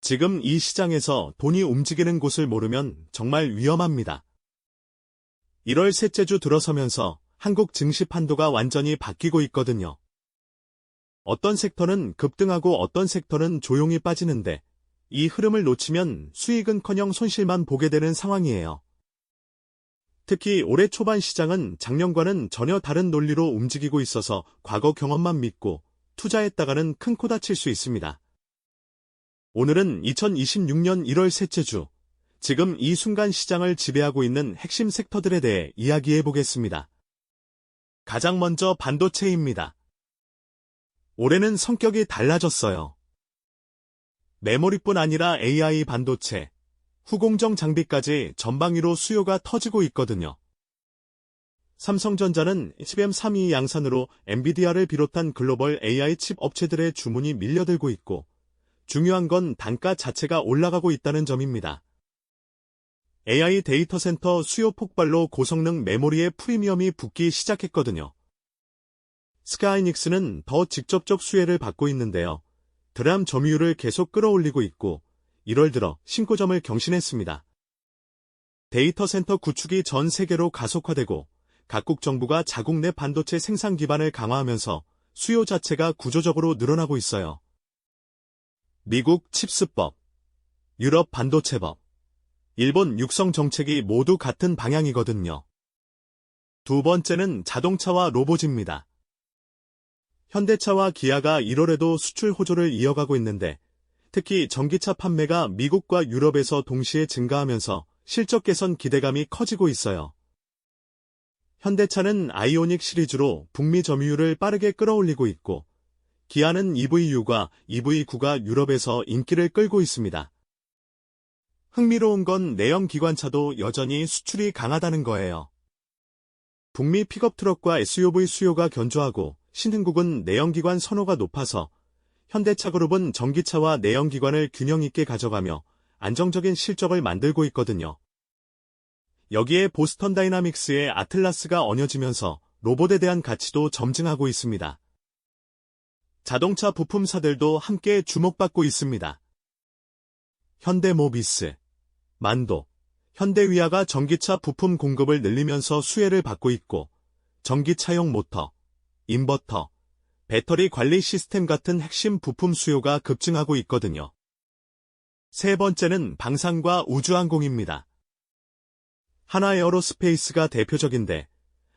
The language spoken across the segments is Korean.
지금 이 시장에서 돈이 움직이는 곳을 모르면 정말 위험합니다. 1월 셋째 주 들어서면서 한국 증시 판도가 완전히 바뀌고 있거든요. 어떤 섹터는 급등하고 어떤 섹터는 조용히 빠지는데 이 흐름을 놓치면 수익은커녕 손실만 보게 되는 상황이에요. 특히 올해 초반 시장은 작년과는 전혀 다른 논리로 움직이고 있어서 과거 경험만 믿고 투자했다가는 큰 코 다칠 수 있습니다. 오늘은 2026년 1월 셋째 주, 지금 이 순간 시장을 지배하고 있는 핵심 섹터들에 대해 이야기해 보겠습니다. 가장 먼저 반도체입니다. 올해는 성격이 달라졌어요. 메모리뿐 아니라 AI 반도체, 후공정 장비까지 전방위로 수요가 터지고 있거든요. 삼성전자는 HBM3E 양산으로 엔비디아를 비롯한 글로벌 AI 칩 업체들의 주문이 밀려들고 있고, 중요한 건 단가 자체가 올라가고 있다는 점입니다. AI 데이터 센터 수요 폭발로 고성능 메모리의 프리미엄이 붙기 시작했거든요. 스카이닉스는 더 직접적 수혜를 받고 있는데요. 드람 점유율을 계속 끌어올리고 있고 1월 들어 신고점을 경신했습니다. 데이터 센터 구축이 전 세계로 가속화되고 각국 정부가 자국 내 반도체 생산 기반을 강화하면서 수요 자체가 구조적으로 늘어나고 있어요. 미국 칩스법, 유럽 반도체법, 일본 육성 정책이 모두 같은 방향이거든요. 두 번째는 자동차와 로봇입니다. 현대차와 기아가 1월에도 수출 호조를 이어가고 있는데 특히 전기차 판매가 미국과 유럽에서 동시에 증가하면서 실적 개선 기대감이 커지고 있어요. 현대차는 아이오닉 시리즈로 북미 점유율을 빠르게 끌어올리고 있고 기아는 EV6과 EV9가 유럽에서 인기를 끌고 있습니다. 흥미로운 건 내연 기관차도 여전히 수출이 강하다는 거예요. 북미 픽업 트럭과 SUV 수요가 견조하고 신흥국은 내연기관 선호가 높아서 현대차그룹은 전기차와 내연기관을 균형 있게 가져가며 안정적인 실적을 만들고 있거든요. 여기에 보스턴 다이나믹스의 아틀라스가 얹어지면서 로봇에 대한 가치도 점증하고 있습니다. 자동차 부품사들도 함께 주목받고 있습니다. 현대모비스, 만도, 현대위아가 전기차 부품 공급을 늘리면서 수혜를 받고 있고 전기차용 모터, 인버터, 배터리 관리 시스템 같은 핵심 부품 수요가 급증하고 있거든요. 세 번째는 방산과 우주항공입니다. 하나에어로스페이스가 대표적인데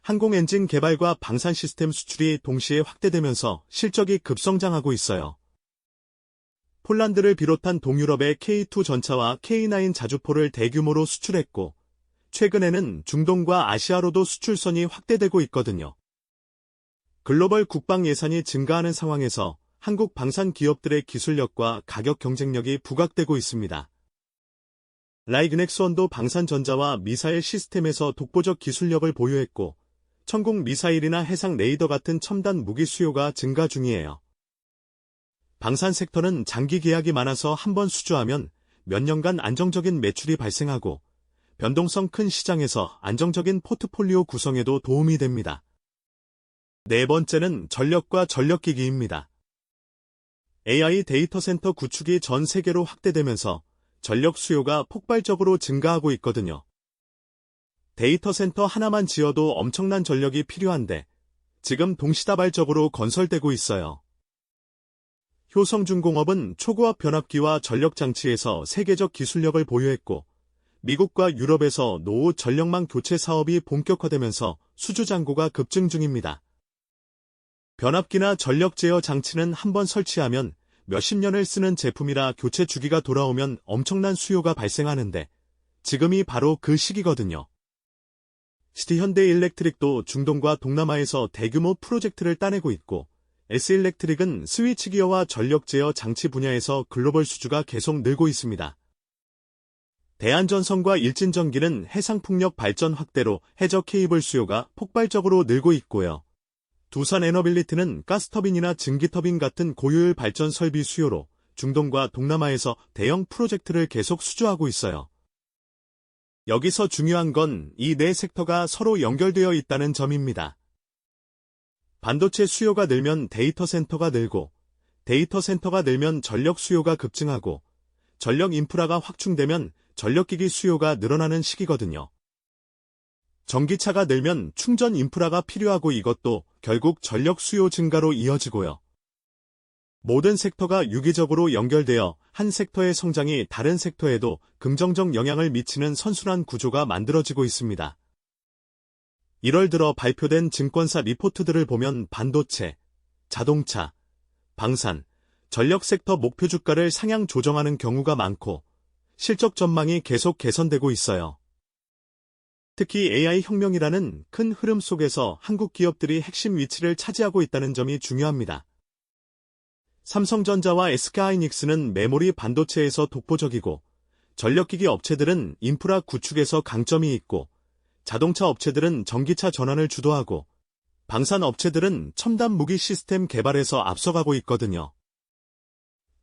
항공 엔진 개발과 방산 시스템 수출이 동시에 확대되면서 실적이 급성장하고 있어요. 폴란드를 비롯한 동유럽의 K2 전차와 K9 자주포를 대규모로 수출했고 최근에는 중동과 아시아로도 수출선이 확대되고 있거든요. 글로벌 국방 예산이 증가하는 상황에서 한국 방산 기업들의 기술력과 가격 경쟁력이 부각되고 있습니다. 라이그넥스원도 방산전자와 미사일 시스템에서 독보적 기술력을 보유했고 천궁 미사일이나 해상 레이더 같은 첨단 무기 수요가 증가 중이에요. 방산 섹터는 장기 계약이 많아서 한번 수주하면 몇 년간 안정적인 매출이 발생하고 변동성 큰 시장에서 안정적인 포트폴리오 구성에도 도움이 됩니다. 네 번째는 전력과 전력기기입니다. AI 데이터 센터 구축이 전 세계로 확대되면서 전력 수요가 폭발적으로 증가하고 있거든요. 데이터 센터 하나만 지어도 엄청난 전력이 필요한데 지금 동시다발적으로 건설되고 있어요. 효성중공업은 초고압 변압기와 전력장치에서 세계적 기술력을 보유했고 미국과 유럽에서 노후 전력망 교체 사업이 본격화되면서 수주 잔고가 급증 중입니다. 변압기나 전력 제어 장치는 한번 설치하면 몇십 년을 쓰는 제품이라 교체 주기가 돌아오면 엄청난 수요가 발생하는데 지금이 바로 그 시기거든요. 시티현대일렉트릭도 중동과 동남아에서 대규모 프로젝트를 따내고 있고 S일렉트릭은 스위치 기어와 전력 제어 장치 분야에서 글로벌 수주가 계속 늘고 있습니다. 대한전선과 일진전기는 해상풍력 발전 확대로 해저 케이블 수요가 폭발적으로 늘고 있고요. 두산에너빌리티는 가스터빈이나 증기터빈 같은 고효율 발전 설비 수요로 중동과 동남아에서 대형 프로젝트를 계속 수주하고 있어요. 여기서 중요한 건 이 네 섹터가 서로 연결되어 있다는 점입니다. 반도체 수요가 늘면 데이터 센터가 늘고 데이터 센터가 늘면 전력 수요가 급증하고 전력 인프라가 확충되면 전력기기 수요가 늘어나는 시기거든요. 전기차가 늘면 충전 인프라가 필요하고 이것도 결국 전력 수요 증가로 이어지고요. 모든 섹터가 유기적으로 연결되어 한 섹터의 성장이 다른 섹터에도 긍정적 영향을 미치는 선순환 구조가 만들어지고 있습니다. 1월 들어 발표된 증권사 리포트들을 보면 반도체, 자동차, 방산, 전력 섹터 목표 주가를 상향 조정하는 경우가 많고 실적 전망이 계속 개선되고 있어요. 특히 AI 혁명이라는 큰 흐름 속에서 한국 기업들이 핵심 위치를 차지하고 있다는 점이 중요합니다. 삼성전자와 SK하이닉스는 메모리 반도체에서 독보적이고 전력기기 업체들은 인프라 구축에서 강점이 있고 자동차 업체들은 전기차 전환을 주도하고 방산 업체들은 첨단 무기 시스템 개발에서 앞서가고 있거든요.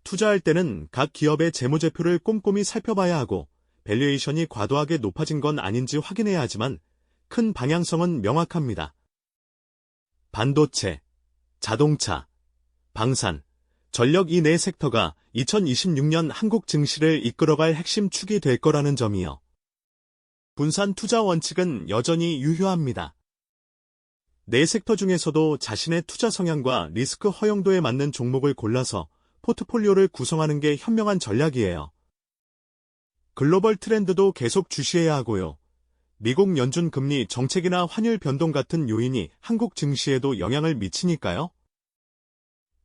투자할 때는 각 기업의 재무제표를 꼼꼼히 살펴봐야 하고 밸류에이션이 과도하게 높아진 건 아닌지 확인해야 하지만 큰 방향성은 명확합니다. 반도체, 자동차, 방산, 전력 이 네 섹터가 2026년 한국 증시를 이끌어갈 핵심 축이 될 거라는 점이요. 분산 투자 원칙은 여전히 유효합니다. 네 섹터 중에서도 자신의 투자 성향과 리스크 허용도에 맞는 종목을 골라서 포트폴리오를 구성하는 게 현명한 전략이에요. 글로벌 트렌드도 계속 주시해야 하고요. 미국 연준 금리 정책이나 환율 변동 같은 요인이 한국 증시에도 영향을 미치니까요.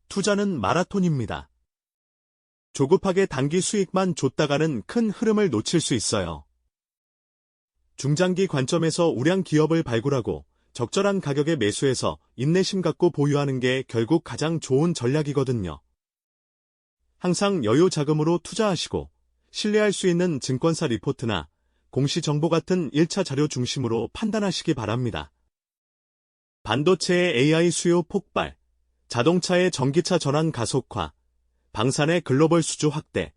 투자는 마라톤입니다. 조급하게 단기 수익만 줬다가는 큰 흐름을 놓칠 수 있어요. 중장기 관점에서 우량 기업을 발굴하고 적절한 가격에 매수해서 인내심 갖고 보유하는 게 결국 가장 좋은 전략이거든요. 항상 여유 자금으로 투자하시고 신뢰할 수 있는 증권사 리포트나 공시정보 같은 1차 자료 중심으로 판단하시기 바랍니다. 반도체의 AI 수요 폭발, 자동차의 전기차 전환 가속화, 방산의 글로벌 수주 확대,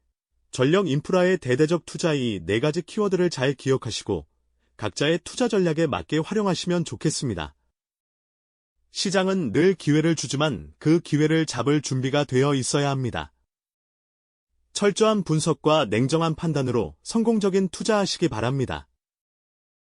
전력 인프라의 대대적 투자 이 네 가지 키워드를 잘 기억하시고 각자의 투자 전략에 맞게 활용하시면 좋겠습니다. 시장은 늘 기회를 주지만 그 기회를 잡을 준비가 되어 있어야 합니다. 철저한 분석과 냉정한 판단으로 성공적인 투자하시기 바랍니다.